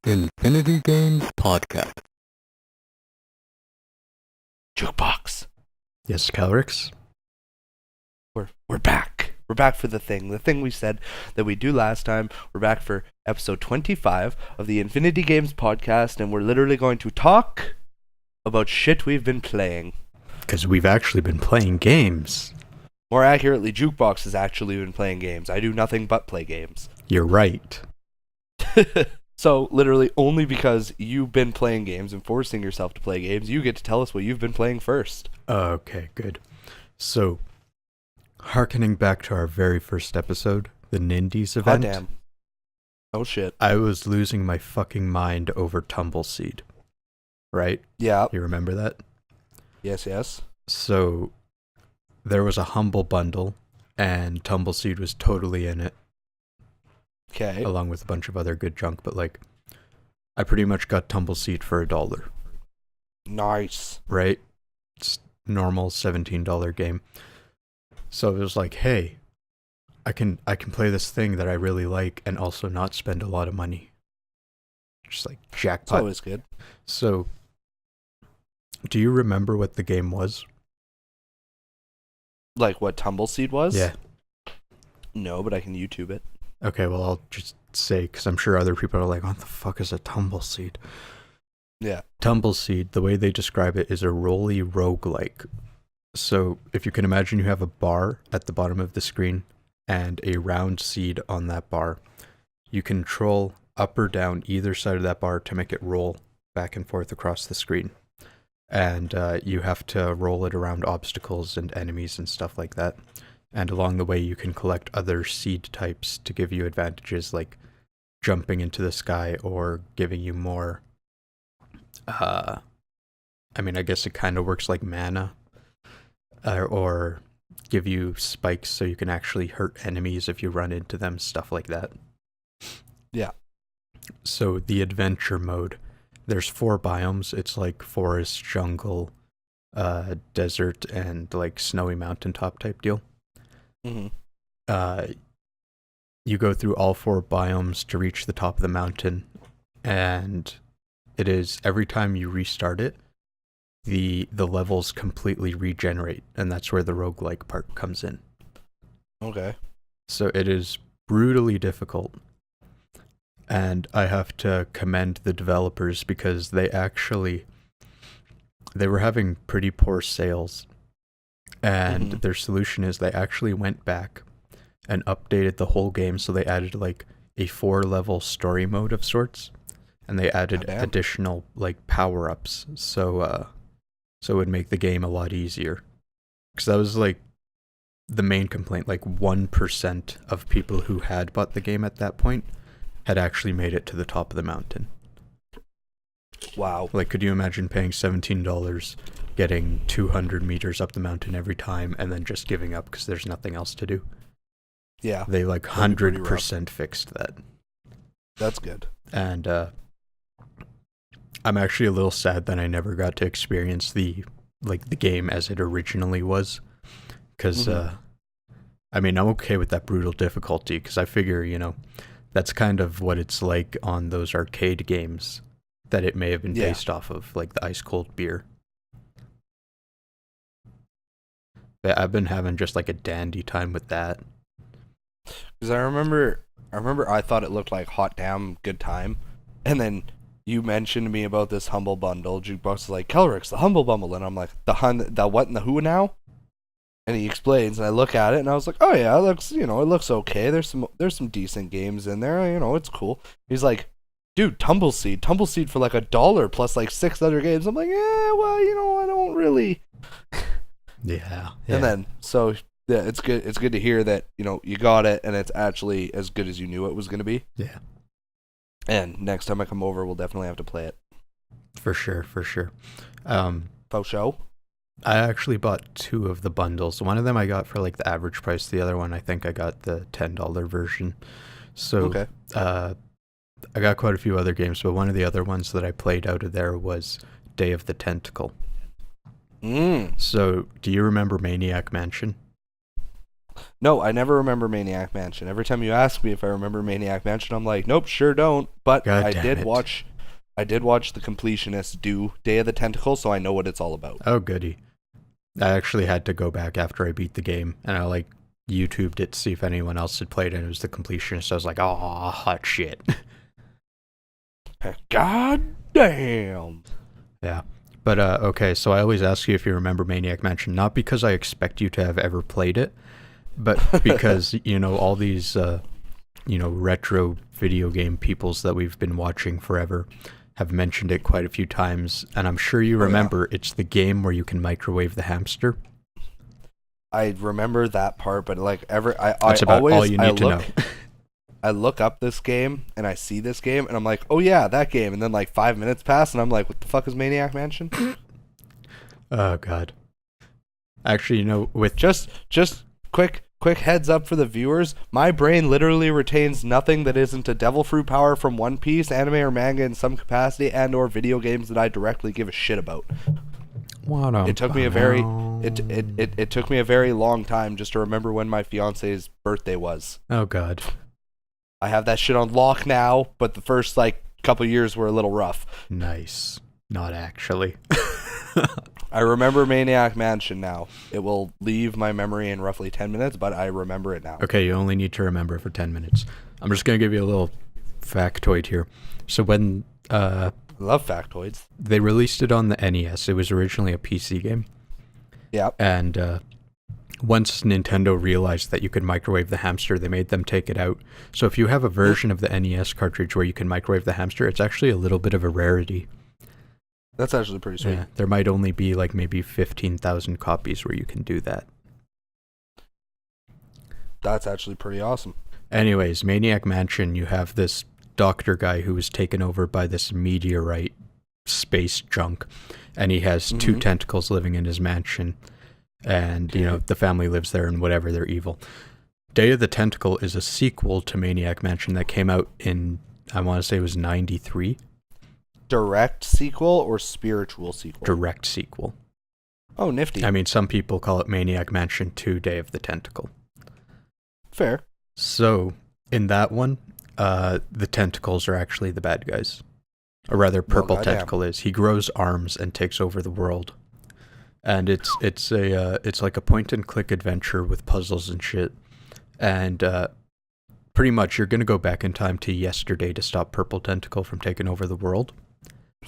Infinity Games Podcast. Jukebox. Yes, Kelryx. We're back. We're back for the thing we said that we do last time. We're back for episode 25 of the Infinity Games Podcast, and we're literally going to talk about shit we've been playing. Because we've actually been playing games. More accurately, Jukebox has actually been playing games. I do nothing but play games. You're right. So, literally, only because you've been playing games and forcing yourself to play games, you get to tell us what you've been playing first. Okay, good. So, hearkening back to our very first episode, the Nindies event. God damn. Oh shit. I was losing my fucking mind over Tumbleseed. Right? Yeah. You remember that? Yes. So, there was a humble bundle, and Tumbleseed was totally in it. Okay. Along with a bunch of other good junk, but like, I pretty much got Tumbleseed for $1. Nice. Right? It's normal $17 game. So it was like, hey, I can play this thing that I really like and also not spend a lot of money. Just like It's jackpot. always good. So, do you remember what the game was? Like what Tumbleseed was? Yeah. No, but I can YouTube it. Okay, well, I'll just say, because I'm sure other people are like, what the fuck is a Tumbleseed? Yeah. Tumbleseed, the way they describe it, is a rolly roguelike. So, if you can imagine, you have a bar at the bottom of the screen and a round seed on that bar. You control up or down either side of that bar to make it roll back and forth across the screen. And you have to roll it around obstacles and enemies and stuff like that. And along the way, you can collect other seed types to give you advantages like jumping into the sky or giving you more. I guess it kind of works like mana. Or give you spikes so you can actually hurt enemies if you run into them, stuff like that. Yeah. So the adventure mode, there's 4 biomes. It's like forest, jungle, desert, and like snowy mountaintop type deal. Mm-hmm. You go through all 4 biomes to reach the top of the mountain, and it is every time you restart it, the levels completely regenerate, and that's where the roguelike part comes in. Okay. So it is brutally difficult, and I have to commend the developers because they were having pretty poor sales, and their solution is they actually went back and updated the whole game, so they added like a 4-level story mode of sorts, and they added additional like power-ups, so it would make the game a lot easier. Because that was like the main complaint, like 1% of people who had bought the game at that point had actually made it to the top of the mountain. Wow. Like, could you imagine paying $17, getting 200 meters up the mountain every time, and then just giving up because there's nothing else to do? Yeah. They like 100% fixed that. That's good. And I'm actually a little sad that I never got to experience the game as it originally was. Because, I'm okay with that brutal difficulty, because I figure, that's kind of what it's like on those arcade games that it may have been based off of, like the ice cold beer. But I've been having just like a dandy time with that. Because I remember I thought it looked like hot damn good time, and then you mentioned to me about this humble bundle. Jukebox was like, Kelryx, the humble bundle, and I'm like, the what and the who now? And he explains, and I look at it, and I was like, oh yeah, it looks okay. There's some decent games in there, it's cool. He's like, dude, Tumbleseed for like $1 plus like 6 other games. I'm like, yeah, well, I don't really. Yeah. And then yeah, it's good. It's good to hear that you got it, and it's actually as good as you knew it was going to be. Yeah. And next time I come over, we'll definitely have to play it. For sure. Faux show. I actually bought 2 of the bundles. One of them I got for like the average price. The other one I think I got the $10 version. So Okay. I got quite a few other games, but one of the other ones that I played out of there was Day of the Tentacle. So do you remember Maniac Mansion? No, I never remember Maniac Mansion. Every time you ask me if I remember Maniac Mansion, I'm like, nope, sure don't. But God I damn did it. watch the completionist do Day of the Tentacle, so I know what it's all about. Oh, goody. I actually had to go back after I beat the game, and I like YouTubed it to see if anyone else had played it, and it was the completionist. I was like, oh, hot shit. God damn. Yeah. But, okay, so I always ask you if you remember Maniac Mansion, not because I expect you to have ever played it, but because, all these, retro video game peoples that we've been watching forever have mentioned it quite a few times, and I'm sure you remember it's the game where you can microwave the hamster. I remember that part, but like That's about all you need to know. I look up this game and I see this game and I'm like, oh yeah, that game. And then like 5 minutes pass and I'm like, what the fuck is Maniac Mansion? Oh god. Actually, with just quick heads up for the viewers. My brain literally retains nothing that isn't a devil fruit power from One Piece, anime or manga in some capacity, and or video games that I directly give a shit about. It took me a very it took me a very long time just to remember when my fiance's birthday was. Oh god. I have that shit on lock now, but the first couple years were a little rough. Nice. Not actually. I remember Maniac Mansion now. It will leave my memory in roughly 10 minutes, but I remember it now. Okay, you only need to remember it for 10 minutes. I'm just going to give you a little factoid here. So when I love factoids. They released it on the NES, it was originally a PC game. Yeah. And once Nintendo realized that you could microwave the hamster, they made them take it out. So if you have a version of the NES cartridge where you can microwave the hamster, it's actually a little bit of a rarity. That's actually pretty sweet. Yeah, there might only be maybe 15,000 copies where you can do that. That's actually pretty awesome. Anyways, Maniac Mansion, you have this doctor guy who was taken over by this meteorite space junk, and he has two tentacles living in his mansion. And, the family lives there and whatever, they're evil. Day of the Tentacle is a sequel to Maniac Mansion that came out in, I want to say it was 93. Direct sequel or spiritual sequel? Direct sequel. Oh, nifty. I mean, some people call it Maniac Mansion 2 Day of the Tentacle. Fair. So, in that one, the tentacles are actually the bad guys. Or rather, Purple Tentacle is. He grows arms and takes over the world. And it's like a point and click adventure with puzzles and shit. And pretty much you're gonna go back in time to yesterday to stop Purple Tentacle from taking over the world.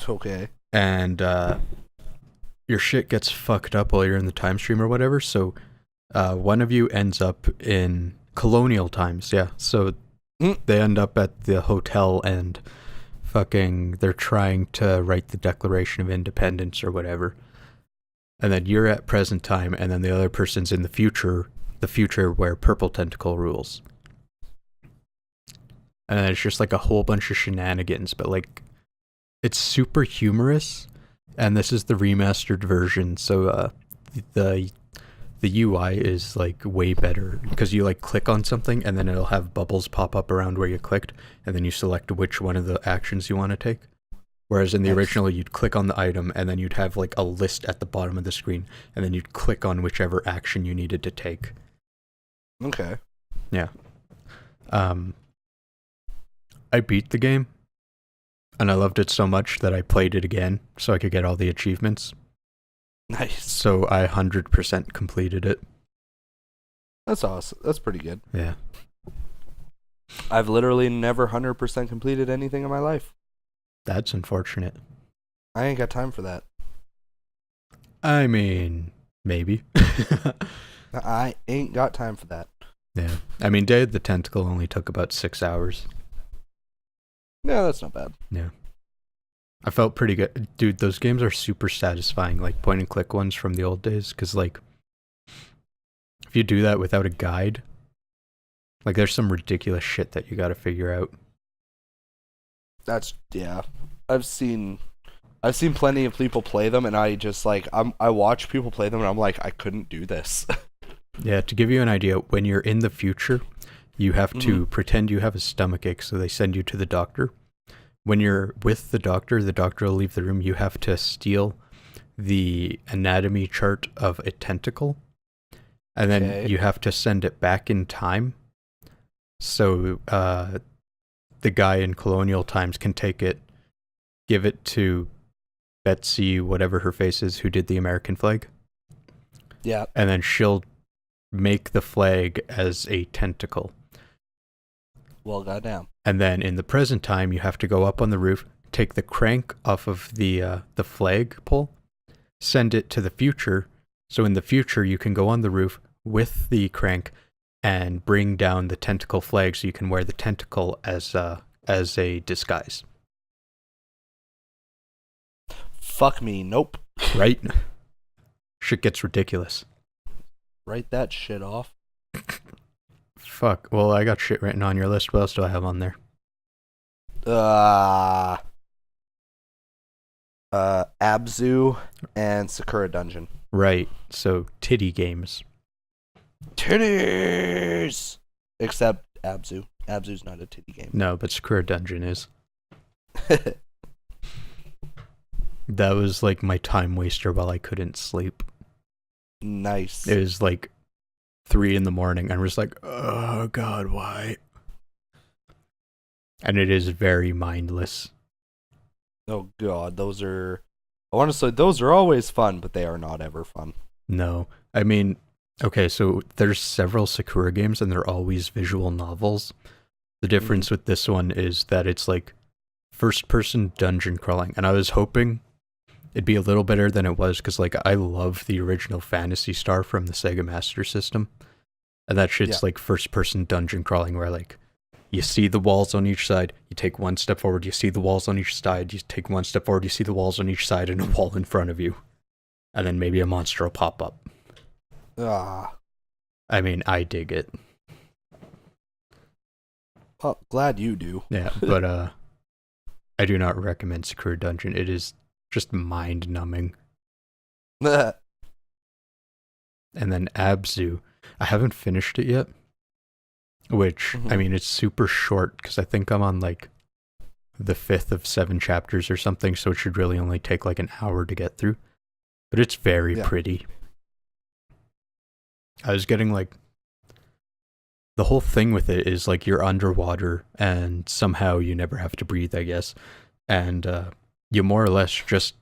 Okay. And your shit gets fucked up while you're in the time stream or whatever. So one of you ends up in colonial times. Yeah. So they end up at the hotel and they're trying to write the Declaration of Independence or whatever. And then you're at present time, and then the other person's in the future where Purple Tentacle rules. And then it's just a whole bunch of shenanigans, but it's super humorous, and this is the remastered version, so the UI is way better, because you click on something, and then it'll have bubbles pop up around where you clicked, and then you select which one of the actions you want to take. Whereas in the original, you'd click on the item, and then you'd have a list at the bottom of the screen, and then you'd click on whichever action you needed to take. Okay. Yeah. I beat the game, and I loved it so much that I played it again so I could get all the achievements. Nice. So I 100% completed it. That's awesome. That's pretty good. Yeah. I've literally never 100% completed anything in my life. That's unfortunate. I ain't got time for that. I mean, maybe. I ain't got time for that. Yeah. I mean, Day of the Tentacle only took about 6 hours. Yeah, that's not bad. Yeah. I felt pretty good. Dude, those games are super satisfying, point and click ones from the old days, because, if you do that without a guide, there's some ridiculous shit that you gotta figure out. Yeah. I've seen plenty of people play them, and I just I watch people play them, and I'm like, I couldn't do this. Yeah, to give you an idea, when you're in the future, you have to pretend you have a stomachache, so they send you to the doctor. When you're with the doctor will leave the room. You have to steal the anatomy chart of a tentacle, and then Okay. you have to send it back in time. So the guy in colonial times can take it, give it to Betsy, whatever her face is, who did the American flag, Yeah. and then she'll make the flag as a tentacle. Well, goddamn. And then in the present time, you have to go up on the roof, take the crank off of the flag pole, send it to the future. So in the future, you can go on the roof with the crank and bring down the tentacle flag, so you can wear the tentacle as a disguise. Fuck me. Nope. Right? Shit gets ridiculous. Write that shit off. Fuck. Well, I got shit written on your list. What else do I have on there? Abzu and Sakura Dungeon. Right. So titty games. Titties! Except Abzu. Abzu's not a titty game. No, but Sakura Dungeon is. That was like my time waster while I couldn't sleep. Nice. It was like 3 a.m. and I was like, oh god, why? And it is very mindless. Oh god, those are... I want to say those are always fun, but they are not ever fun. No. I mean, okay, so there's several Sakura games and they're always visual novels. The difference with this one is that it's like first-person dungeon crawling. And I was hoping it'd be a little better than it was, because like I love the original Phantasy Star from the Sega Master System. And that shit's like first-person dungeon crawling where like you see the walls on each side, you take one step forward, you see the walls on each side, you take one step forward, you see the walls on each side and a wall in front of you. And then maybe a monster will pop up. I mean, I dig it. Well, glad you do. Yeah, but I do not recommend Sakura Dungeon. It is just mind-numbing. And then Abzu. I haven't finished it yet. Which, I mean, it's super short, because I think I'm on like the 5th of 7 chapters or something, so it should really only take like an hour to get through. But it's very pretty. I was getting like... The whole thing with it is like you're underwater and somehow you never have to breathe, I guess. And you more or less just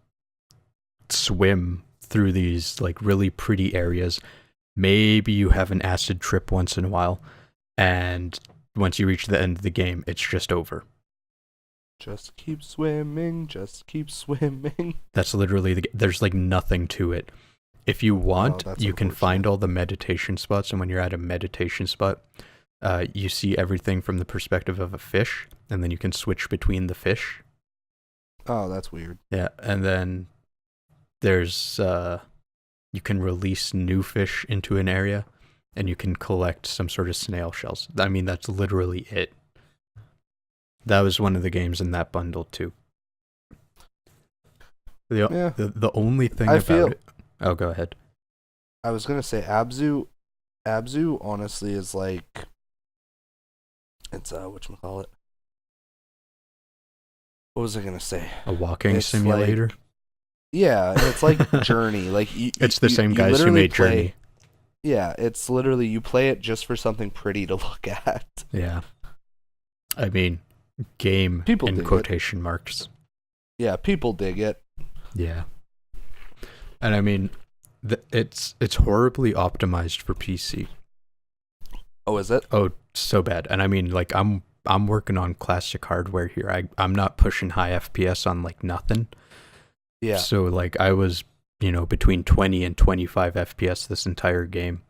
swim through these like really pretty areas. Maybe you have an acid trip once in a while. And once you reach the end of the game, it's just over. Just keep swimming, just keep swimming. That's literally there's like nothing to it. If you want, you can find all the meditation spots, and when you're at a meditation spot, you see everything from the perspective of a fish, and then you can switch between the fish. Oh, that's weird. Yeah, and then there's you can release new fish into an area, and you can collect some sort of snail shells. I mean, that's literally it. That was one of the games in that bundle too. The only thing about it... Oh, go ahead. I was gonna say Abzu honestly is like, it's whatchamacallit. What was I gonna say? A walking simulator? Like, yeah, it's like Journey. Like it's the same guys who made Journey. Yeah, it's literally you play it just for something pretty to look at. Yeah. I mean, game people in quotation marks. Yeah, people dig it. Yeah. And I mean, it's horribly optimized for PC. Oh, is it? Oh, so bad. And I mean, like, I'm working on classic hardware here. I'm not pushing high FPS on like nothing. Yeah. So like I was, between 20 and 25 FPS this entire game.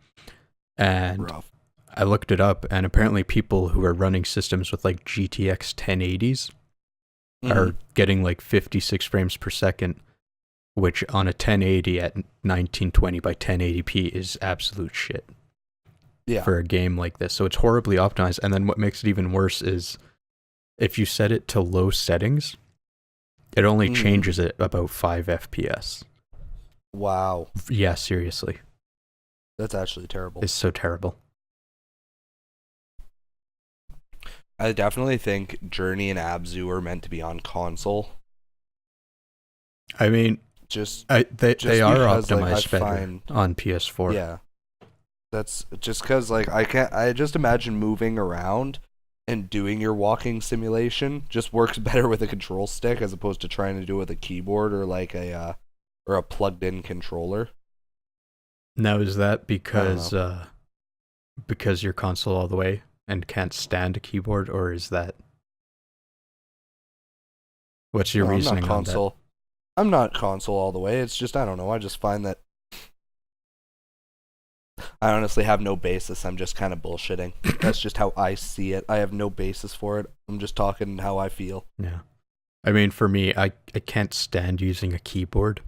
And rough. I looked it up, and apparently people who are running systems with like GTX 1080s are getting like 56 frames per second, which on a 1080 at 1920 by 1080p is absolute shit. Yeah. For a game like this. So it's horribly optimized. And then what makes it even worse is if you set it to low settings, it only changes it about 5 FPS. Wow. Yeah, seriously. That's actually terrible. It's so terrible. I definitely think Journey and Abzu are meant to be on console. I mean, they are optimized like, better on PS4. Yeah. That's just because, like, I just imagine moving around and doing your walking simulation just works better with a control stick as opposed to trying to do it with a keyboard or like or a plugged-in controller. Now, is that because you're console all the way and can't stand a keyboard, or is that... What's your reasoning on that? I'm not console all the way. It's just, I don't know. I just find that I honestly have no basis. I'm just kind of bullshitting. That's just how I see it. I have no basis for it. I'm just talking how I feel. Yeah. I mean, for me, I can't stand using a keyboard.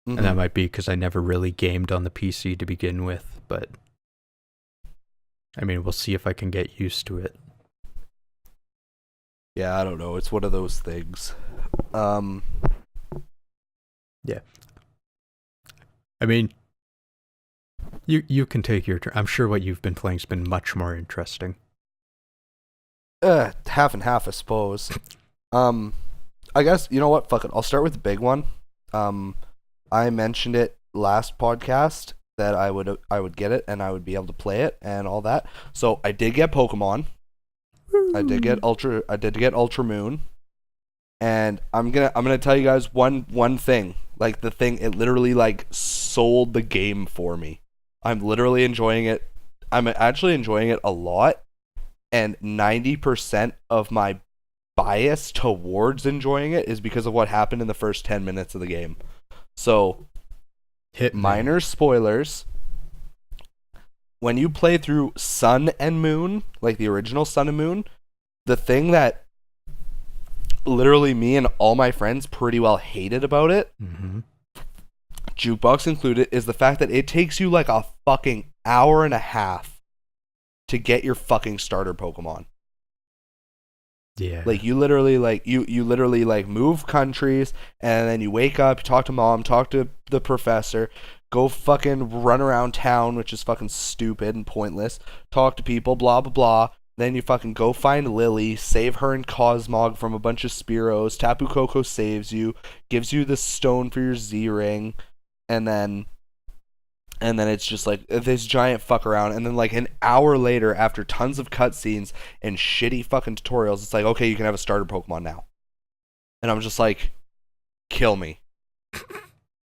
Mm-hmm. And that might be because I never really gamed on the PC to begin with, but I mean, we'll see if I can get used to it. Yeah, I don't know. It's one of those things. Yeah. I mean, you can take your turn. I'm sure what you've been playing's been much more interesting. Half and half, I suppose. I guess, you know what? Fuck it. I'll start with the big one. I mentioned it last podcast that I would get it and I would be able to play it and all that. So I did get Pokemon. I did get Ultra Moon. And I'm gonna tell you guys one thing. Like, the thing, it literally like sold the game for me. I'm literally enjoying it. I'm actually enjoying it a lot. And 90% of my bias towards enjoying it is because of what happened in the first 10 minutes of the game. So, minor spoilers. When you play through Sun and Moon, like the original Sun and Moon, the thing that literally me and all my friends pretty well hated about it, Jukebox included, is the fact that it takes you like a fucking hour and a half to get your fucking starter Pokemon. Yeah. Like, you literally like move countries, and then you wake up, you talk to mom, talk to the professor, go fucking run around town, which is fucking stupid and pointless, talk to people, blah blah blah. Then you fucking go find Lily, save her and Cosmog from a bunch of Spearows. Tapu Koko saves you, gives you the stone for your Z-Ring, and then it's just like this giant fuck around. And then like an hour later, after tons of cutscenes and shitty fucking tutorials, it's like, okay, you can have a starter Pokemon now. And I'm just like, kill me.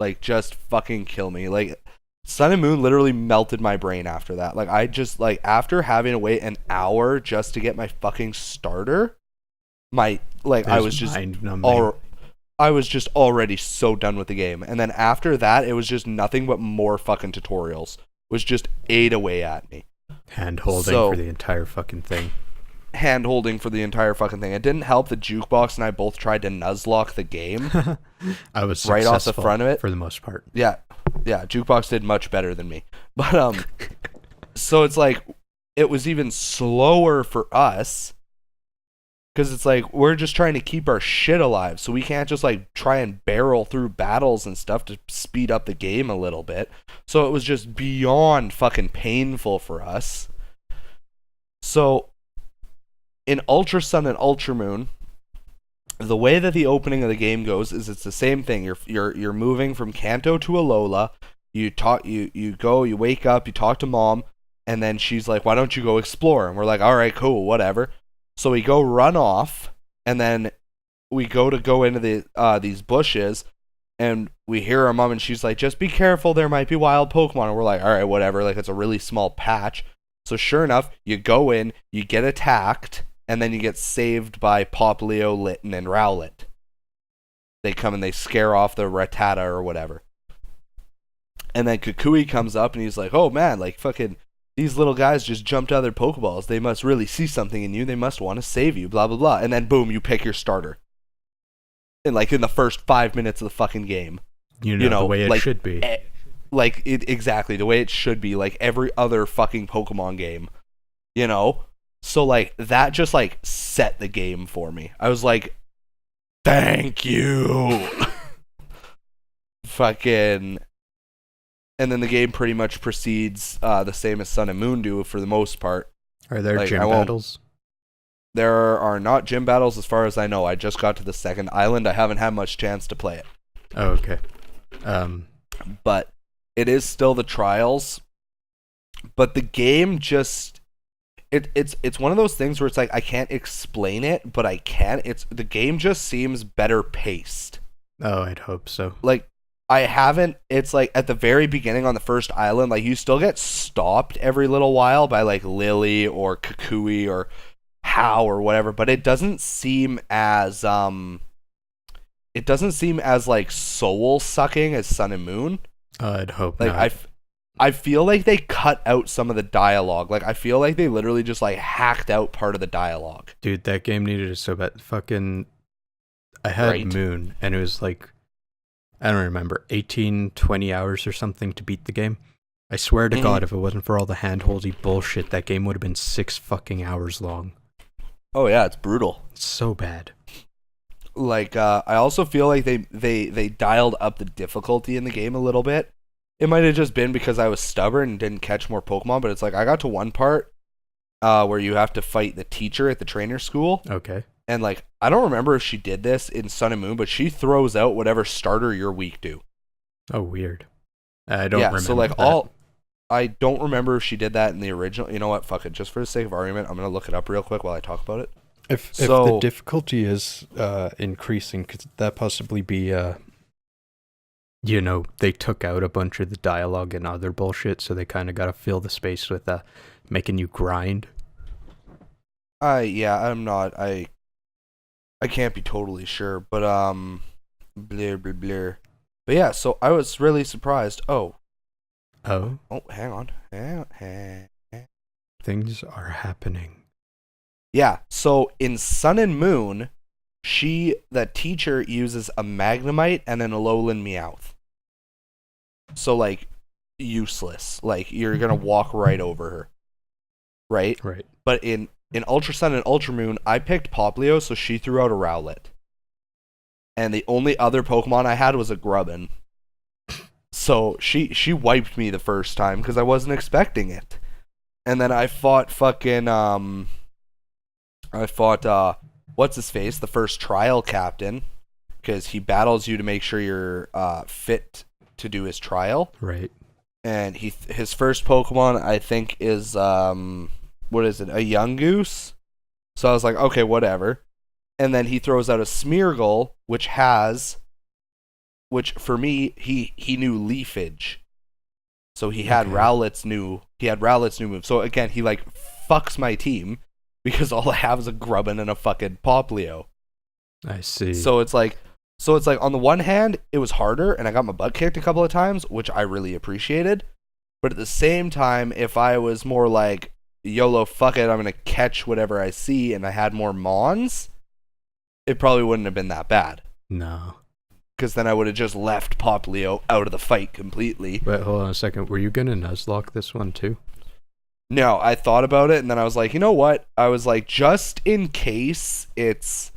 Like, just fucking kill me. Like, Sun and Moon literally melted my brain after that. Like, I just, like, after having to wait an hour just to get my fucking starter, I was just already so done with the game. And then after that, it was just nothing but more fucking tutorials. It was just ate away at me. Hand-holding for the entire fucking thing. Hand-holding for the entire fucking thing. It didn't help that Jukebox and I both tried to Nuzlocke the game. I was right off the front of it. For the most part. Yeah, Jukebox did much better than me. But, so it's like, it was even slower for us, because it's like, we're just trying to keep our shit alive, so we can't just, like, try and barrel through battles and stuff to speed up the game a little bit. So it was just beyond fucking painful for us. So, in Ultra Sun and Ultra Moon, the way that the opening of the game goes is it's the same thing. You're moving from Kanto to Alola. You go, you wake up, you talk to mom, and then she's like, "Why don't you go explore?" And we're like, "All right, cool, whatever." So we go run off, and then we go into these bushes, and we hear our mom, and she's like, "Just be careful, there might be wild Pokemon." And we're like, "All right, whatever." Like, it's a really small patch. So sure enough, you go in, you get attacked, and then you get saved by Popplio, Litten, and Rowlet. They come and they scare off the Rattata or whatever. And then Kukui comes up and he's like, "Oh man, like fucking these little guys just jumped out of their Pokeballs. They must really see something in you. They must want to save you, blah blah blah." And then boom, you pick your starter. And like in the first 5 minutes of the fucking game. You know the way it should be. Exactly, the way it should be, like every other fucking Pokemon game. You know? So, like, that just, like, set the game for me. I was like, thank you! Fucking... And then the game pretty much proceeds the same as Sun and Moon do for the most part. Are there gym battles? There are not gym battles as far as I know. I just got to the second island. I haven't had much chance to play it. Oh, okay. But it is still the trials but the game just it's one of those things where it's like I can't explain it, but I can. It's the game just seems better paced. Oh, I'd hope so. Like I haven't. It's like at the very beginning on the first island, like you still get stopped every little while by like Lily or Kukui or How or whatever, but it doesn't seem as like soul sucking as Sun and Moon. I'd hope Like not. I feel like they cut out some of the dialogue. Like I feel like they literally just like hacked out part of the dialogue. Dude, that game needed it so bad. I had Right. Moon, and it was like, I don't remember, 18, 20 hours or something to beat the game. I swear to God, if it wasn't for all the hand-holdy bullshit, that game would have been 6 fucking hours long. Oh yeah, it's brutal. It's so bad. Like I also feel like they dialed up the difficulty in the game a little bit. It might have just been because I was stubborn and didn't catch more Pokemon, but it's like I got to one part where you have to fight the teacher at the trainer school. Okay. And like I don't remember if she did this in Sun and Moon, but she throws out whatever starter you're weak to. Oh, weird. I don't remember so like that. I don't remember if she did that in the original. You know what? Fuck it. Just for the sake of argument, I'm gonna look it up real quick while I talk about it. If the difficulty is increasing, could that possibly be, they took out a bunch of the dialogue and other bullshit, so they kind of got to fill the space with making you grind? I'm not. I can't be totally sure, but blur blur blur. But yeah, so I was really surprised. Oh, hang on. Things are happening. Yeah, so in Sun and Moon, the teacher uses a Magnemite and an Alolan Meowth. So like useless. Like you're gonna walk right over her. Right? Right. But in Ultra Sun and Ultra Moon, I picked Poplio, so she threw out a Rowlet. And the only other Pokemon I had was a Grubbin. So she wiped me the first time because I wasn't expecting it. And then I fought what's his face, the first trial captain, because he battles you to make sure you're fit to do his trial. Right. And his first Pokemon I think is what is it, a Yungoos? So I was like, okay, whatever. And then he throws out a Smeargle, which for me he knew Leafage. So he had Rowlet's new move. So again, he like fucks my team because all I have is a Grubbin and a fucking Poplio. I see. So it's like on the one hand, it was harder and I got my butt kicked a couple of times, which I really appreciated. But at the same time, if I was more like, YOLO, fuck it, I'm going to catch whatever I see, and I had more Mons, it probably wouldn't have been that bad. No. Because then I would have just left Poplio out of the fight completely. Wait, hold on a second. Were you going to Nuzlocke this one too? No, I thought about it, and then I was like, you know what? I was like, just in case it's...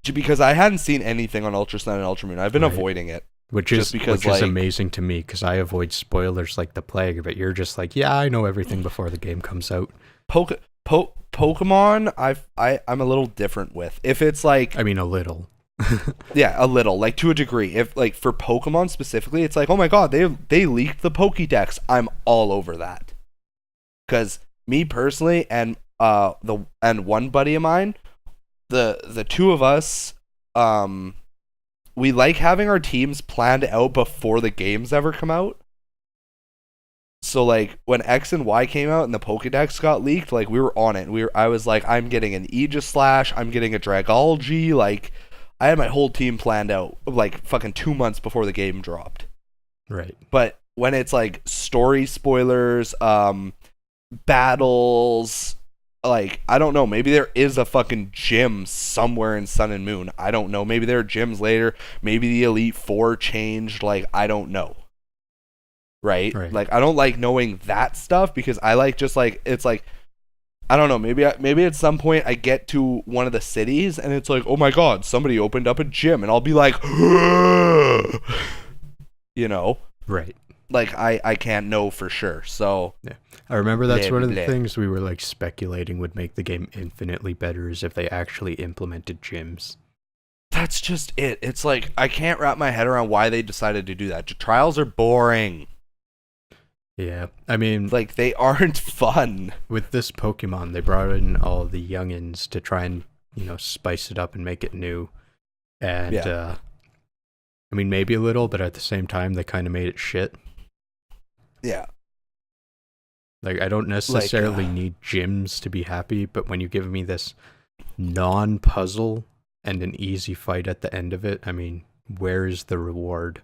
Because I hadn't seen anything on Ultra Sun and Ultra Moon. I've been avoiding it. Which is amazing to me, because I avoid spoilers like the plague, but you're just like, yeah, I know everything before the game comes out. Pokemon, I'm a little different with. If it's like... I mean, a little. Yeah, a little, like to a degree. If like for Pokemon specifically, it's like, oh my god, they leaked the Pokédex. I'm all over that. Because me personally and one buddy of mine, the two of us, we like having our teams planned out before the games ever come out. So like when X and Y came out and the Pokédex got leaked, like we were on it. I was like, I'm getting an Aegislash, I'm getting a Dragology, like I had my whole team planned out like fucking 2 months before the game dropped. Right. But when it's like story spoilers, battles, like, I don't know, maybe there is a fucking gym somewhere in Sun and Moon. I don't know. Maybe there are gyms later. Maybe the Elite Four changed. Like, I don't know. Right? Like, I don't like knowing that stuff because I like just like, it's like, I don't know, maybe at some point I get to one of the cities and it's like, oh my god, somebody opened up a gym, and I'll be like, you know? Right. Like, I can't know for sure, so... Yeah. I remember that's one of the things we were, like, speculating would make the game infinitely better is if they actually implemented gyms. That's just it. It's like, I can't wrap my head around why they decided to do that. Trials are boring. Yeah, I mean, Like, they aren't fun. with this Pokemon, they brought in all the youngins to try and, spice it up and make it new. And, I mean, maybe a little, but at the same time, they kind of made it shit. Yeah. Like, I don't necessarily need gyms to be happy, but when you give me this non-puzzle and an easy fight at the end of it, I mean, where is the reward?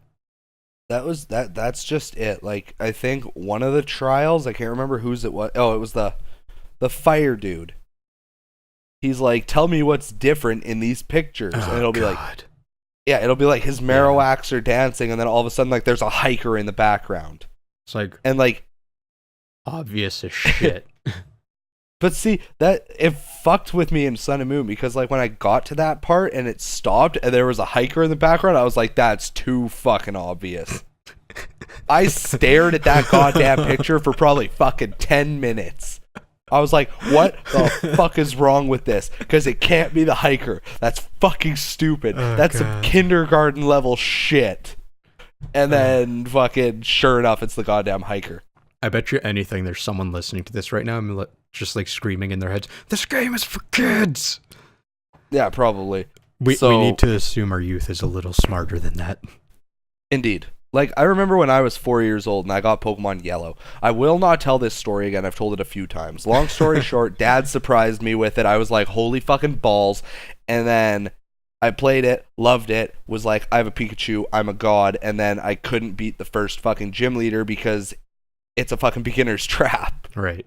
That's just it. Like, I think one of the trials, I can't remember whose it was. Oh, it was the fire dude. He's like, tell me what's different in these pictures. And it'll be like, it'll be like his Marowaks are dancing, and then all of a sudden, like, there's a hiker in the background. It's like, and like, obvious as shit. But see, that it fucked with me in Sun and Moon, because like when I got to that part and it stopped and there was a hiker in the background, I was like, that's too fucking obvious. I stared at that goddamn picture for probably fucking 10 minutes. I was like, what the fuck is wrong with this? Because it can't be the hiker. That's fucking stupid. That's some kindergarten level shit. And then fucking sure enough, it's the goddamn hiker. I bet you anything there's someone listening to this right now and just like screaming in their heads, this game is for kids! Yeah, probably. We need to assume our youth is a little smarter than that. Indeed. Like, I remember when I was 4 years old and I got Pokemon Yellow. I will not tell this story again. I've told it a few times. Long story short, Dad surprised me with it. I was like, holy fucking balls. And then I played it, loved it, was like, I have a Pikachu, I'm a god. And then I couldn't beat the first fucking gym leader because it's a fucking beginner's trap. Right.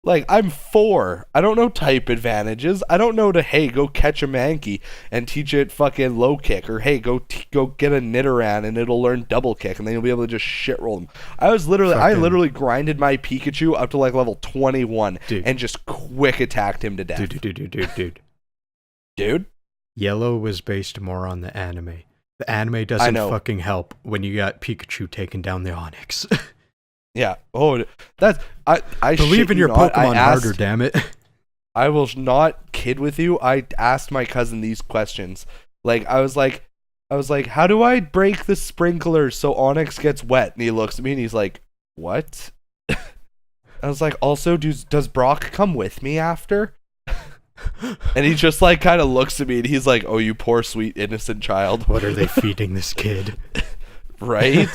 Like, I'm 4. I don't know type advantages. I don't know to, hey, go catch a Mankey and teach it fucking low kick. Or, hey, go get a Nidoran and it'll learn double kick. And then you'll be able to just shit roll them. I literally grinded my Pikachu up to like level 21. Dude. And just quick attacked him to death. Dude? Yellow was based more on the anime. The anime doesn't fucking help when you got Pikachu taking down the Onix. Yeah. Oh, that's I believe in your Pokemon harder, damn it. I will not kid with you. I asked my cousin these questions. Like, I was like, how do I break the sprinkler so Onix gets wet? And he looks at me and he's like, what? I was like, also, does Brock come with me after? And he just like kind of looks at me and he's like, oh, you poor sweet innocent child. What are they feeding this kid? Right?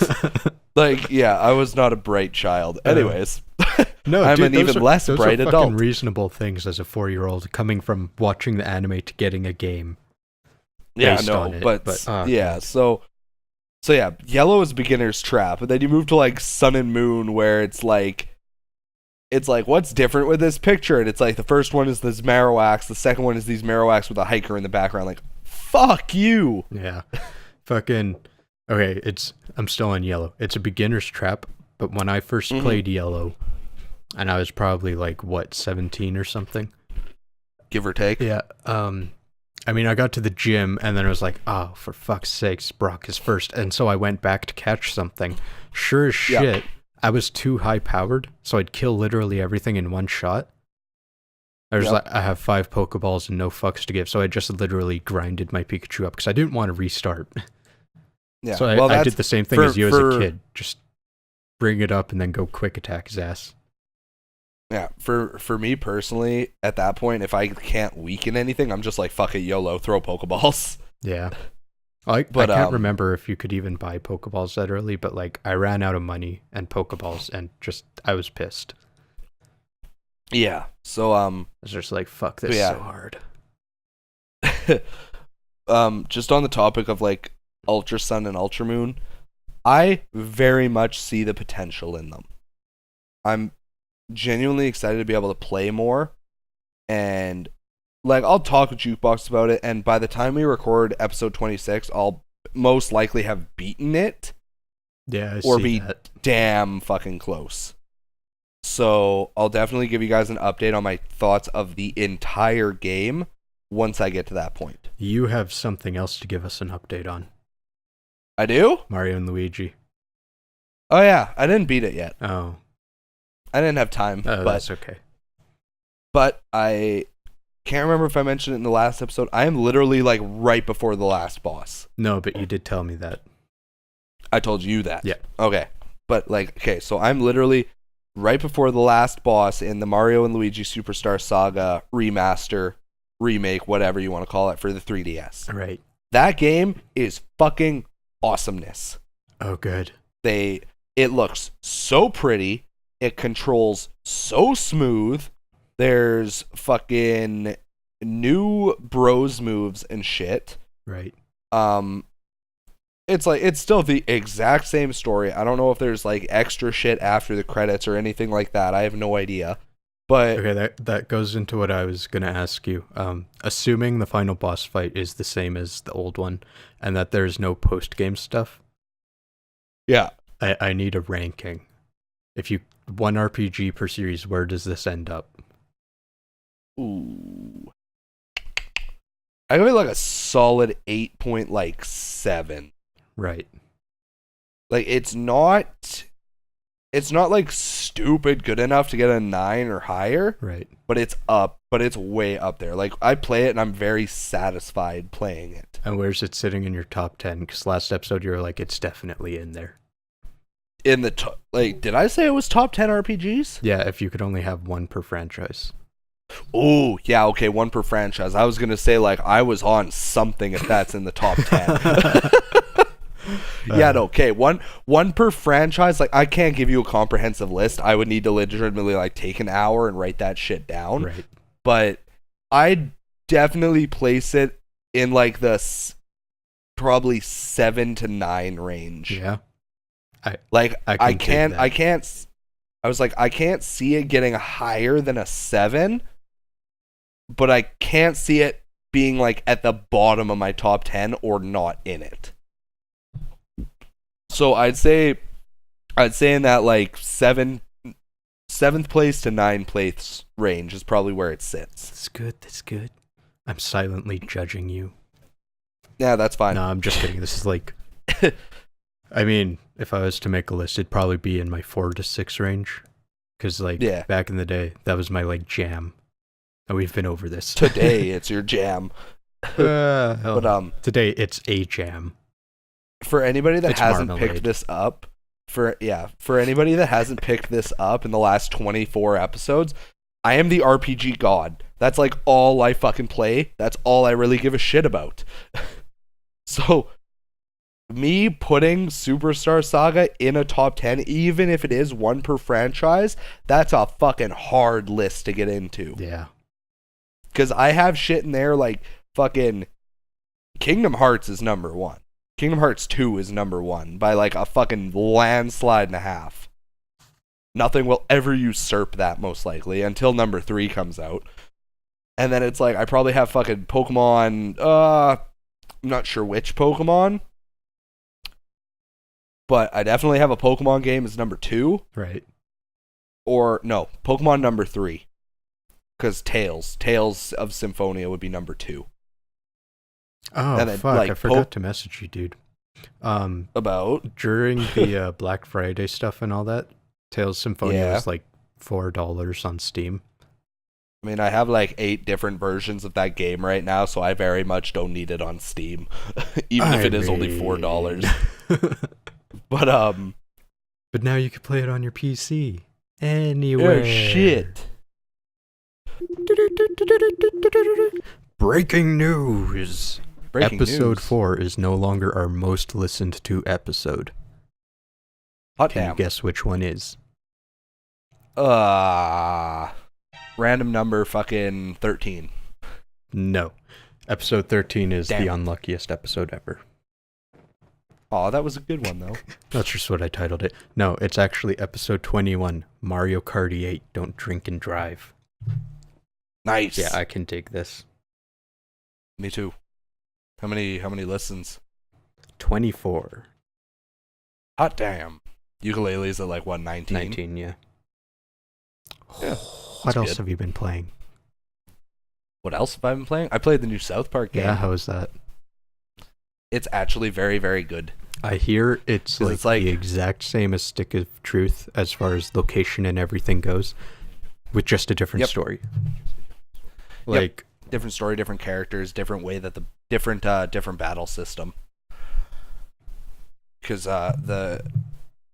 Like, yeah, I was not a bright child. Anyways, no, I'm an even less bright adult. Those are fucking reasonable things as a 4-year-old coming from watching the anime to getting a game. Yeah, no, but yeah, so yeah, Yellow is beginner's trap, and then you move to like Sun and Moon, where it's like what's different with this picture? And it's like the first one is this Marowaks, the second one is these Marowaks with a hiker in the background. Like, fuck you. Yeah, fucking. Okay, I'm still on Yellow. It's a beginner's trap, but when I first played Yellow, and I was probably like, 17 or something? Give or take. Yeah, I mean, I got to the gym, and then I was like, oh, for fuck's sakes, Brock is first. And so I went back to catch something. Sure as shit, I was too high-powered, so I'd kill literally everything in one shot. I was like, I have 5 Pokeballs and no fucks to give, so I just literally grinded my Pikachu up, because I didn't want to restart. Yeah, so I did the same thing as you as a kid. Just bring it up and then go quick attack his ass. Yeah, for me personally, at that point, if I can't weaken anything, I'm just like, fuck it, YOLO, throw Pokeballs. Yeah. I can't remember if you could even buy Pokeballs that early, but like I ran out of money and Pokeballs and just I was pissed. Yeah. So I was just like, fuck this so hard. Just on the topic of like Ultra Sun and Ultra Moon, I very much see the potential in them. I'm genuinely excited to be able to play more, and like I'll talk with Jukebox about it, and by the time we record episode 26, I'll most likely have beaten it. Yeah, or be damn fucking close. So I'll definitely give you guys an update on my thoughts of the entire game once I get to that point. You have something else to give us an update on. I do? Mario and Luigi. Oh yeah, I didn't beat it yet. Oh. I didn't have time. Oh, that's okay. But I can't remember if I mentioned it in the last episode. I am literally like right before the last boss. No, but you did tell me that. I told you that. Yeah. Okay. But like, okay, so I'm literally right before the last boss in the Mario and Luigi Superstar Saga remaster, remake, whatever you want to call it, for the 3DS. Right. That game is fucking awesomeness. Oh, good. It looks so pretty. It controls so smooth. There's fucking new bros moves and shit. Right. It's still the exact same story. I don't know if there's like extra shit after the credits or anything like that. I have no idea. But okay, that goes into what I was gonna ask you. Assuming the final boss fight is the same as the old one, and that there's no post game stuff. Yeah, I need a ranking. If you one RPG per series, where does this end up? ooh, I give it like a solid 8.7. Right. Like it's not like stupid good enough to get a 9 or higher. Right. But it's way up there. Like I play it and I'm very satisfied playing it. And where's it sitting in your top 10? Because last episode you were like, it's definitely in there. In the did I say it was top 10 RPGs? Yeah, if you could only have one per franchise. Oh, yeah, okay, one per franchise. I was going to say, like, I was on something if that's in the top 10. Yeah, no, okay, one per franchise. Like, I can't give you a comprehensive list. I would need to legitimately, like, take an hour and write that shit down. Right. But I'd definitely place it in, like, the probably 7 to 9 range. Yeah. I can't see it getting higher than a 7, but I can't see it being like at the bottom of my top 10 or not in it. So I'd say in that like 7th place to 9th place range is probably where it sits. That's good. I'm silently judging you. Yeah, that's fine. No, I'm just kidding. This is like I mean, if I was to make a list, it'd probably be in my 4 to 6 range. Because, like, back in the day, that was my, like, jam. And we've been over this. Today, it's your jam. But today, it's a jam. For anybody that hasn't marmalade. picked this up, for anybody that hasn't picked this up in the last 24 episodes, I am the RPG god. That's, like, all I fucking play. That's all I really give a shit about. So me putting Superstar Saga in a top 10, even if it is one per franchise, that's a fucking hard list to get into. Yeah. Because I have shit in there like fucking Kingdom Hearts is number 1. Kingdom Hearts 2 is number 1 by like a fucking landslide and a half. Nothing will ever usurp that, most likely, until number 3 comes out. And then it's like, I probably have fucking Pokemon, I'm not sure which Pokemon, but I definitely have a Pokemon game as number 2. Right. Or, no, Pokemon number 3. Because Tales of Symphonia would be number 2. Oh, and then, fuck, like, I forgot to message you, dude. About? During the Black Friday stuff and all that, Tales of Symphonia was like $4 on Steam. I mean, I have like 8 different versions of that game right now, so I very much don't need it on Steam. Even if it is only $4. But now you can play it on your PC. Anywhere. Oh, shit. Breaking news. Episode news. 4 is no longer our most listened to episode. Hot Can damn. you guess which one is? Random number fucking 13. No. Episode 13 is Damn. the unluckiest episode ever. Oh, that was a good one, though. That's just what I titled it. No, it's actually episode 21, Mario Kart 8, Don't Drink and Drive. Nice. Yeah, I can dig this. Me too. How many listens? 24. Hot damn. Ukulele's at like, what, 19? 19, yeah. Yeah, What else good. have you been playing? What else have I been playing? I played the new South Park game. Yeah, how is that? It's actually very, very good. I hear it's 'Cause like, it's like- the exact same as Stick of Truth as far as location and everything goes, with just a different story. Like, Different story, different characters, different way that the different battle system. Because the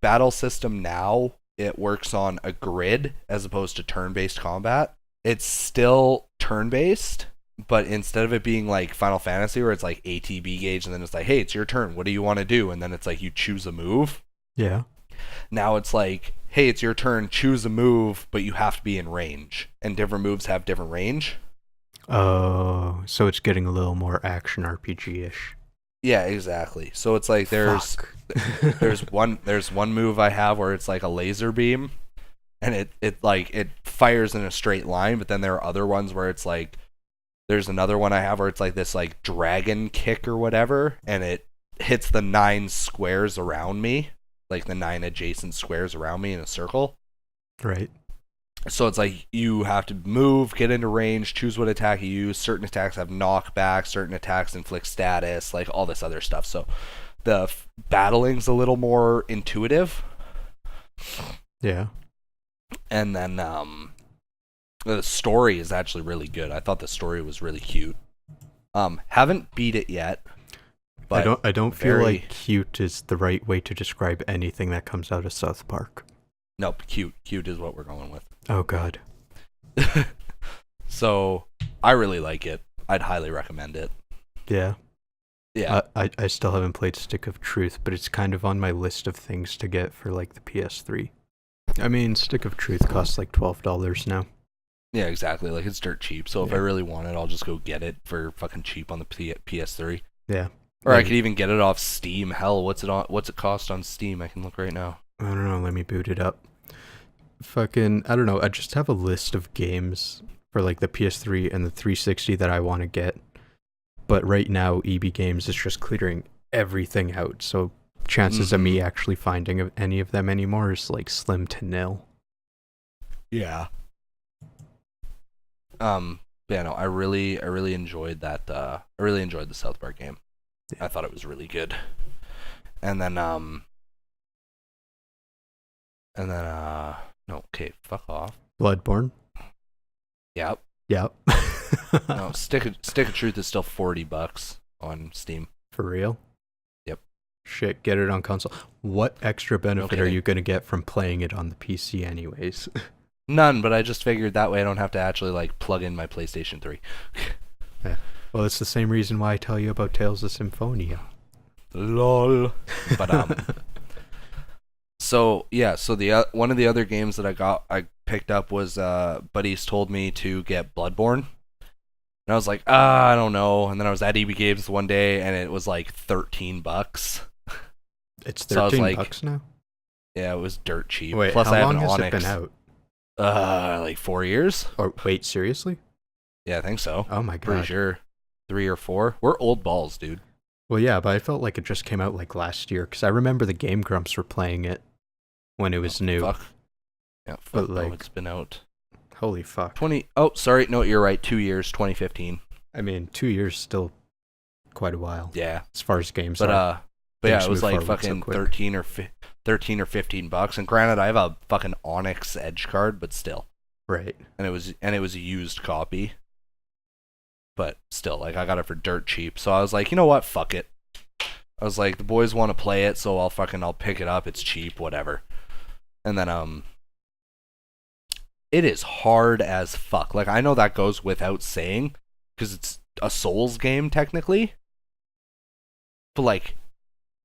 battle system now, it works on a grid as opposed to turn-based combat. It's still turn-based, but instead of it being like Final Fantasy where it's like ATB gauge and then it's like, hey, it's your turn, what do you want to do? And then it's like you choose a move. Yeah. Now it's like, hey, it's your turn, choose a move, but you have to be in range. And different moves have different range. Oh, so it's getting a little more action RPG-ish. Yeah, exactly. So it's like there's one move I have where it's like a laser beam, and it fires in a straight line, but then there are other ones where it's like there's another one I have where it's like this like dragon kick or whatever, and it hits the 9 squares around me, like the 9 adjacent squares around me in a circle. Right. So it's like you have to move, get into range, choose what attack you use. Certain attacks have knockback, certain attacks inflict status, like all this other stuff. So the battling's a little more intuitive. Yeah. And then the story is actually really good. I thought the story was really cute. Haven't beat it yet. But I don't feel like cute is the right way to describe anything that comes out of South Park. Nope, cute. Cute is what we're going with. Oh, God. So, I really like it. I'd highly recommend it. Yeah. Yeah. I still haven't played Stick of Truth, but it's kind of on my list of things to get for, like, the PS3. I mean, Stick of Truth costs, like, $12 now. Yeah, exactly. Like, it's dirt cheap. So, if I really want it, I'll just go get it for fucking cheap on the PS3. Yeah. Or I could even get it off Steam. Hell, what's it cost on Steam? I can look right now. I don't know. Let me boot it up. Fucking, I don't know. I just have a list of games for like the PS3 and the 360 that I want to get. But right now, EB Games is just clearing everything out. So chances of me actually finding any of them anymore is like slim to nil. Yeah. Yeah, no, I really enjoyed that. I really enjoyed the South Park game. Yeah. I thought it was really good. And then, no, okay, fuck off. Bloodborne? Yep. No, Stick of Truth is still $40 on Steam. For real? Yep. Shit, get it on console. What extra benefit are you going to get from playing it on the PC anyways? None, but I just figured that way I don't have to actually like plug in my PlayStation 3. Yeah. Well, it's the same reason why I tell you about Tales of Symphonia. LOL. But so yeah, so the one of the other games that I picked up was buddies told me to get Bloodborne, and I was like, I don't know. And then I was at EB Games one day, and it was like $13. It's $13 so now. Yeah, it was dirt cheap. Wait, plus how I have long an has Onyx. it been out? Like 4 years. Or wait, seriously? Yeah, I think so. Oh my god. Pretty sure 3 or 4. We're old balls, dude. Well, yeah, but I felt like it just came out like last year because I remember the Game Grumps were playing it when it was new. Fuck. Yeah, But, no, like, it's been out. Holy fuck. Oh, sorry. No, you're right. 2 years, 2015. I mean, 2 years still quite a while. Yeah. As far as games But are. but yeah, Things it was move like forward so fucking quick. 13 or $15. And granted, I have a fucking Onyx Edge card, but still. Right. And it was a used copy. But still, like, I got it for dirt cheap. So I was like, you know what? Fuck it. I was like, the boys want to play it, so I'll pick it up. It's cheap, whatever. And then it is hard as fuck. Like, I know that goes without saying, because it's a Souls game technically. But like,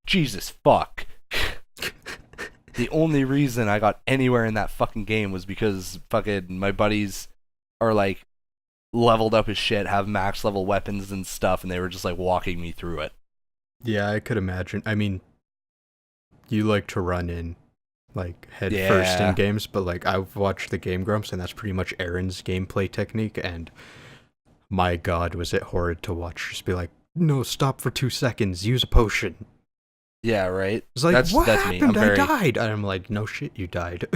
Jesus fuck. The only reason I got anywhere in that fucking game was because fucking my buddies are like leveled up as shit, have max level weapons and stuff, and they were just like walking me through it. Yeah, I could imagine. I mean, you like to run in like head first in games, but like I've watched the Game Grumps, and that's pretty much Aaron's gameplay technique, and my god, was it horrid to watch. Just be like, no, stop for 2 seconds, use a potion. Yeah, right. It's like, that's what happened? I died. And I'm like, no shit, you died.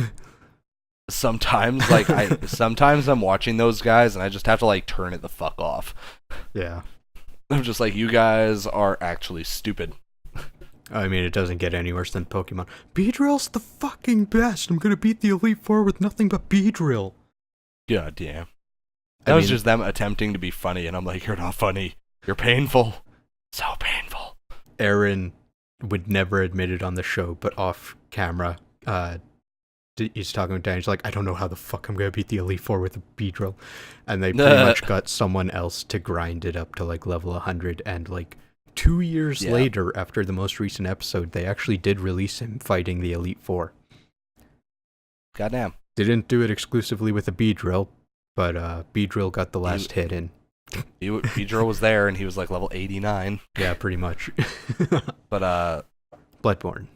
Sometimes, like, sometimes I'm watching those guys, and I just have to like turn it the fuck off. Yeah. I'm just like, you guys are actually stupid. I mean, it doesn't get any worse than Pokemon. Beedrill's the fucking best. I'm gonna beat the Elite Four with nothing but Beedrill. God damn. That was just them attempting to be funny, and I'm like, you're not funny. You're painful. So painful. Aaron would never admit it on the show, but off camera, he's talking to Dan. He's like, I don't know how the fuck I'm gonna beat the Elite Four with a Beedrill, and they pretty much got someone else to grind it up to like level 100. And like 2 years later, after the most recent episode, they actually did release him fighting the Elite Four. Goddamn. They didn't do it exclusively with a Beedrill, but Beedrill got the last hit in. Beedrill was there, and he was like level 89. Yeah, pretty much. But Bloodborne.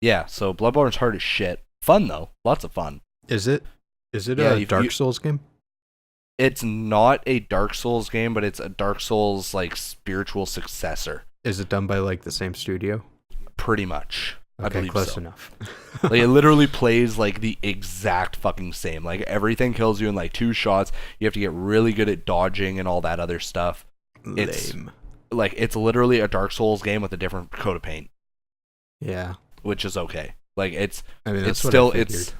Yeah, so Bloodborne's hard as shit. Fun though, lots of fun. Is it a Dark Souls game? It's not a Dark Souls game, but it's a Dark Souls like spiritual successor. Is it done by like the same studio? Pretty much. Okay, I believe close so. enough. Like it literally plays like the exact fucking same. Like everything kills you in like 2 shots. You have to get really good at dodging and all that other stuff. Lame. It's literally a Dark Souls game with a different coat of paint. Yeah. Which is okay. Like it's still its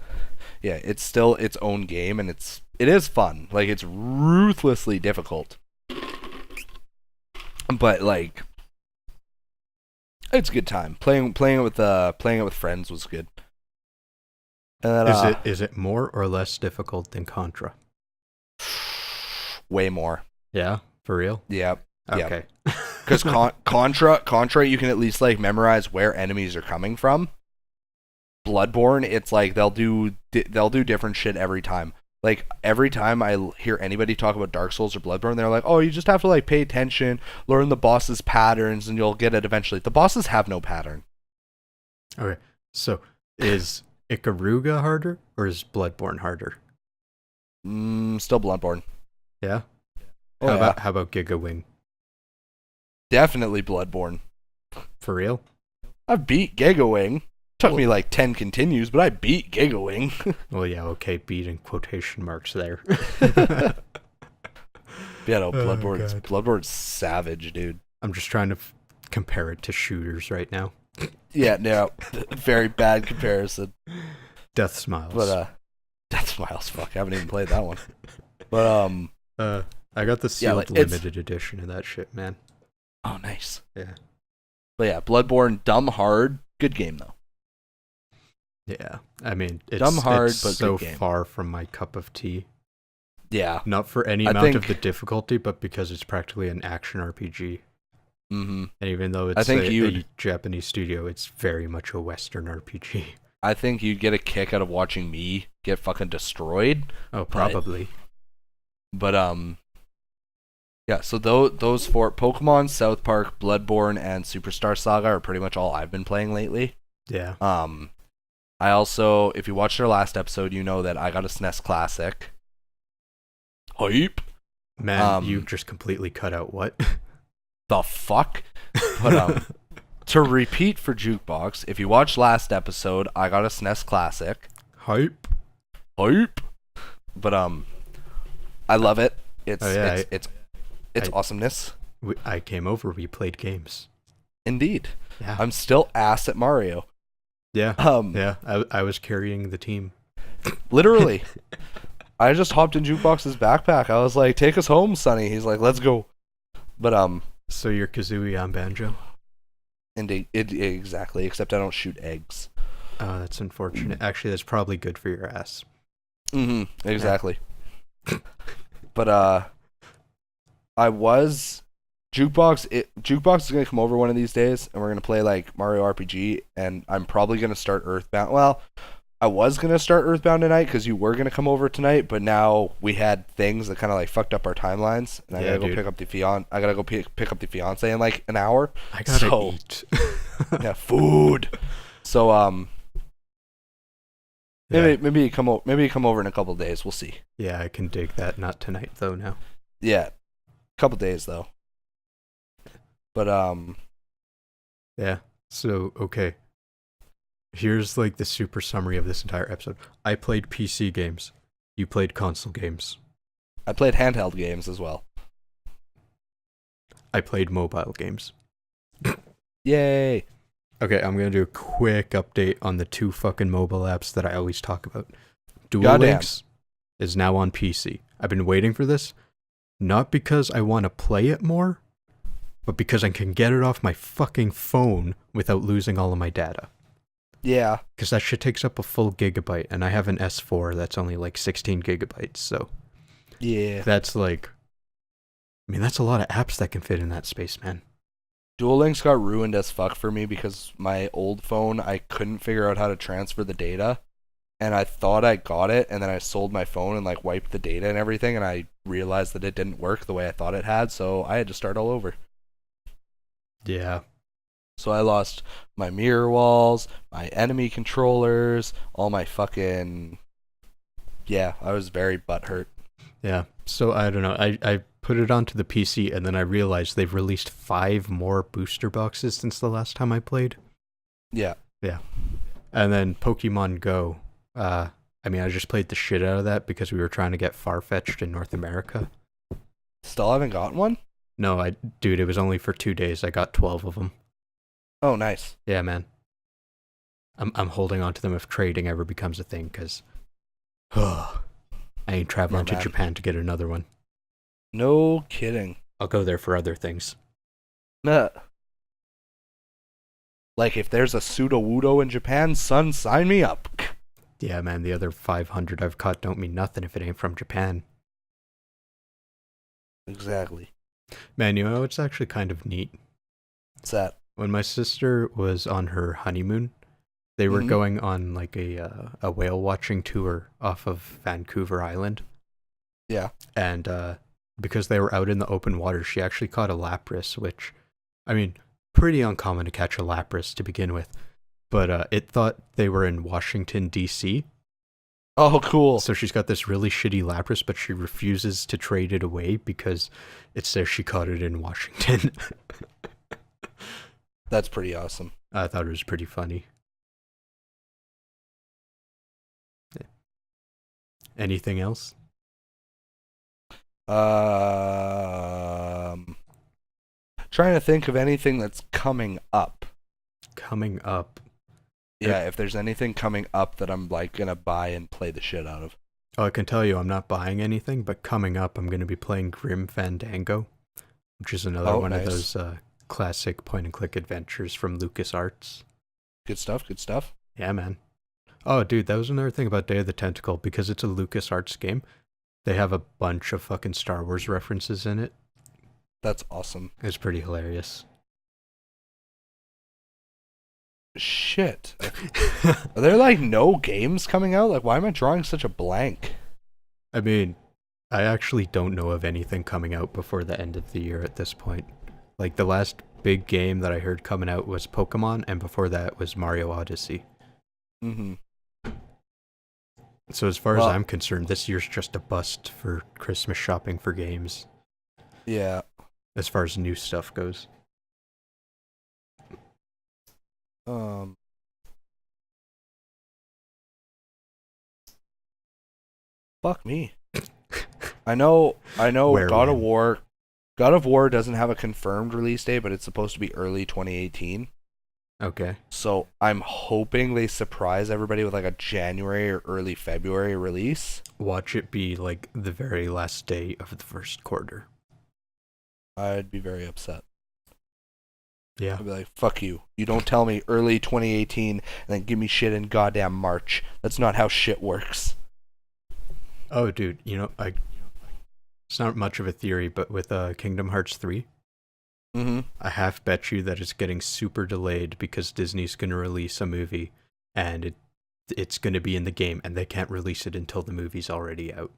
own game, and it is fun. Like it's ruthlessly difficult. But like it's a good time. Playing it with friends was good. And is it more or less difficult than Contra? Way more. Yeah, for real? Yeah. Okay. Because Contra, you can at least like memorize where enemies are coming from. Bloodborne, it's like they'll do different shit every time. Like every time I hear anybody talk about Dark Souls or Bloodborne, they're like, "Oh, you just have to like pay attention, learn the boss's patterns, and you'll get it eventually." The bosses have no pattern. Okay, so is Ikaruga harder or is Bloodborne harder? Still Bloodborne. Yeah. Oh, How about Giga Wing? Definitely Bloodborne. For real? I've beat Gigawing. Took me like 10 continues, but I beat Gigawing. Well, yeah, okay, beat in quotation marks there. Yeah, no, Bloodborne's savage, dude. I'm just trying to compare it to shooters right now. Yeah, no, very bad comparison. Death Smiles. But Death Smiles, fuck, I haven't even played that one. But I got the sealed limited edition of that shit, man. Oh, nice. Yeah. But yeah, Bloodborne, dumb hard, good game though. Yeah, I mean, it's dumb hard, it's but so good game. far from my cup of tea. Yeah. Not for any amount of the difficulty, but because it's practically an action RPG. Mm-hmm. And even though it's a Japanese studio, it's very much a Western RPG. I think you'd get a kick out of watching me get fucking destroyed. Oh, probably. But yeah, so those 4, Pokemon, South Park, Bloodborne, and Superstar Saga are pretty much all I've been playing lately. Yeah. I also, if you watched our last episode, you know that I got a SNES Classic. Hype. Man, you just completely cut out what? The fuck? But to repeat for Jukebox, if you watched last episode, I got a SNES Classic. Hype. But I love it. It's awesomeness. I came over, we played games. Indeed. Yeah. I'm still ass at Mario. Yeah. Yeah, I was carrying the team. Literally. I just hopped in Jukebox's backpack. I was like, "Take us home, Sonny." He's like, "Let's go." But so you're Kazooie on Banjo? Indeed, exactly. Except I don't shoot eggs. Oh, that's unfortunate. Actually, that's probably good for your ass. Mm-hmm. Exactly. Yeah. But Jukebox is gonna come over one of these days, and we're gonna play like Mario RPG, and I'm probably gonna start Earthbound. Well, I was gonna start Earthbound tonight because you were gonna come over tonight, but now we had things that kind of like fucked up our timelines, and I gotta go pick up the I gotta go pick up the fiance in like an hour. I gotta eat. Yeah, food. So maybe you come over in a couple of days. We'll see. Yeah, I can dig that. Not tonight though. Now. Yeah, couple days though. But yeah. So okay. Here's like the super summary of this entire episode. I played PC games. You played console games. I played handheld games as well. I played mobile games. Yay! Okay, I'm gonna do a quick update on the 2 fucking mobile apps that I always talk about. Dual Goddamn. Links is now on PC. I've been waiting for this, not because I want to play it more, but because I can get it off my fucking phone without losing all of my data. Yeah. Because that shit takes up a full gigabyte, and I have an S4 that's only like 16 gigabytes, so... Yeah. That's like... I mean, that's a lot of apps that can fit in that space, man. Duel Links got ruined as fuck for me because my old phone, I couldn't figure out how to transfer the data. And I thought I got it, and then I sold my phone and like wiped the data and everything, and I realized that it didn't work the way I thought it had, so I had to start all over. Yeah. So I lost my mirror walls, my enemy controllers, all my fucking... Yeah, I was very butthurt. Yeah. So I don't know. I put it onto the PC, and then I realized they've released 5 more booster boxes since the last time I played. Yeah. Yeah. And then Pokemon Go. I mean, I just played the shit out of that because we were trying to get Farfetch'd in North America. Still haven't got one? No, dude, it was only for 2 days. I got 12 of them. Oh, nice. Yeah, man. I'm holding on to them if trading ever becomes a thing, because I ain't traveling to Japan to get another one. No kidding. I'll go there for other things. Nah. Like, if there's a Sudowoodo in Japan, son, sign me up. Yeah, man, the other 500 I've caught don't mean nothing if it ain't from Japan. Exactly. Man, you know, it's actually kind of neat. What's that? When my sister was on her honeymoon, they were going on like a whale watching tour off of Vancouver Island. Yeah. And because they were out in the open water, she actually caught a lapras, which, I mean, pretty uncommon to catch a lapras to begin with. But it thought they were in Washington, D.C. Oh, cool. So she's got this really shitty lapras, but she refuses to trade it away because it says she caught it in Washington. That's pretty awesome. I thought it was pretty funny. Yeah. Anything else? Trying to think of anything that's coming up. Coming up. Yeah, if there's anything coming up that I'm like gonna buy and play the shit out of. Oh, I can tell you I'm not buying anything, but coming up I'm going to be playing Grim Fandango, which is another one of those classic point-and-click adventures from LucasArts. Good stuff, good stuff. Yeah, man. Oh, dude, that was another thing about Day of the Tentacle. Because it's a LucasArts game, they have a bunch of fucking Star Wars references in it. That's awesome. It's pretty hilarious. Shit. Are there like no games coming out? Like, why am I drawing such a blank? I mean, I actually don't know of anything coming out before the end of the year at this point. Like, the last big game that I heard coming out was Pokemon, and before that was Mario Odyssey. Mm-hmm. So as far as I'm concerned, this year's just a bust for Christmas shopping for games. Yeah. As far as new stuff goes. Fuck me. I know God of War doesn't have a confirmed release date, but it's supposed to be early 2018. Okay. So I'm hoping they surprise everybody with like a January or early February release. Watch it be like the very last day of the first quarter. I'd be very upset. Yeah. I'd be like, fuck you. You don't tell me early 2018 and then give me shit in goddamn March. That's not how shit works. Oh, dude, you know, it's not much of a theory, but with Kingdom Hearts 3, I half bet you that it's getting super delayed because Disney's going to release a movie and it's going to be in the game and they can't release it until the movie's already out.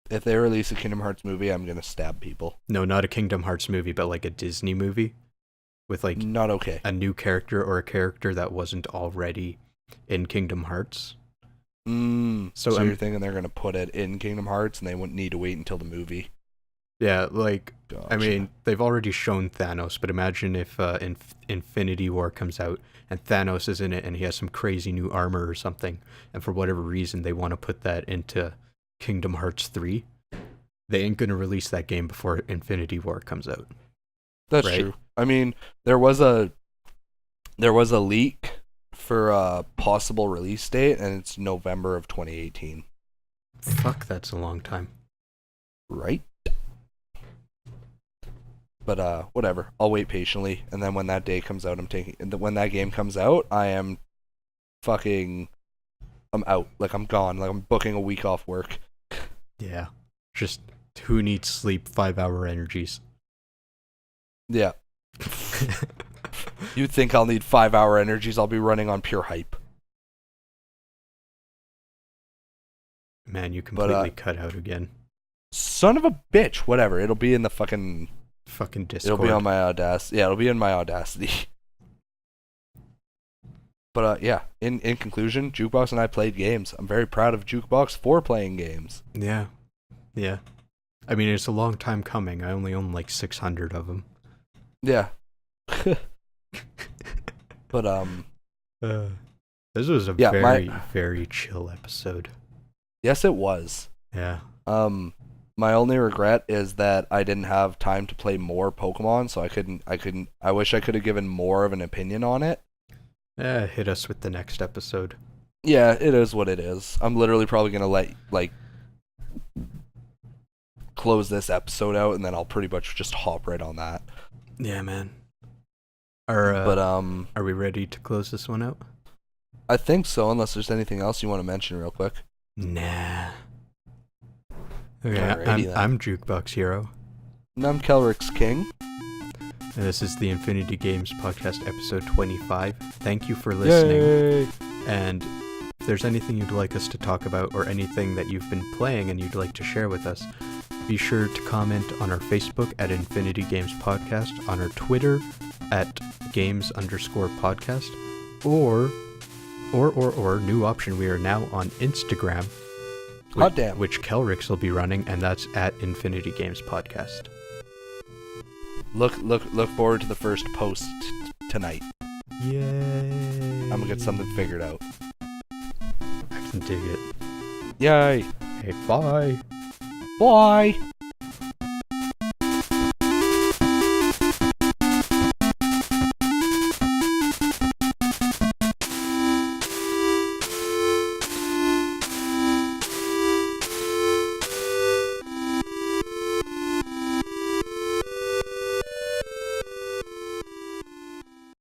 If they release a Kingdom Hearts movie, I'm going to stab people. No, not a Kingdom Hearts movie, but like a Disney movie with like not okay. A new character or a character that wasn't already in Kingdom Hearts. So you're thinking they're going to put it in Kingdom Hearts and they wouldn't need to wait until the movie? Yeah, like, Gotcha. I mean, they've already shown Thanos, but imagine if Infinity War comes out and Thanos is in it and he has some crazy new armor or something, and for whatever reason they want to put that into Kingdom Hearts 3. They ain't going to release that game before Infinity War comes out. That's right? true. I mean, there was a leak for a possible release date, and it's November of 2018. Fuck, that's a long time. Right? But whatever. I'll wait patiently, and then when that day comes out, when that game comes out, I'm out. Like, I'm gone. Like, I'm booking a week off work. Yeah. Just who needs sleep? 5-hour energies. Yeah. You think I'll need 5-hour energies? I'll be running on pure hype. Man, you completely cut out again. Son of a bitch. Whatever. It'll be in the fucking Discord. It'll be on my Audacity. Yeah, it'll be in my Audacity. But yeah, in conclusion, Jukebox and I played games. I'm very proud of Jukebox for playing games. Yeah. Yeah. I mean, it's a long time coming. I only own like 600 of them. Yeah. But this was a very chill episode. Yes, it was. Yeah. My only regret is that I didn't have time to play more Pokemon, so I wish I could have given more of an opinion on it. Hit us with the next episode. Yeah, it is what it is. I'm literally probably gonna close this episode out, and then I'll pretty much just hop right on that. Yeah, man. Are we ready to close this one out? I think so, unless there's anything else you want to mention real quick. Nah. Okay, Alrighty, I'm Jukeboxhero. And I'm KelryxsKing. And this is the Infinity Games Podcast, episode 25. Thank you for listening. Yay! And if there's anything you'd like us to talk about, or anything that you've been playing and you'd like to share with us, be sure to comment on our Facebook at Infinity Games Podcast, on our Twitter at Games_podcast, or new option, we are now on Instagram, Hot damn. which Kelryx will be running, and that's at Infinity Games Podcast. Look forward to the first post tonight. Yay! I'm gonna get something figured out. I can dig it. Yay! Hey, bye! Bye!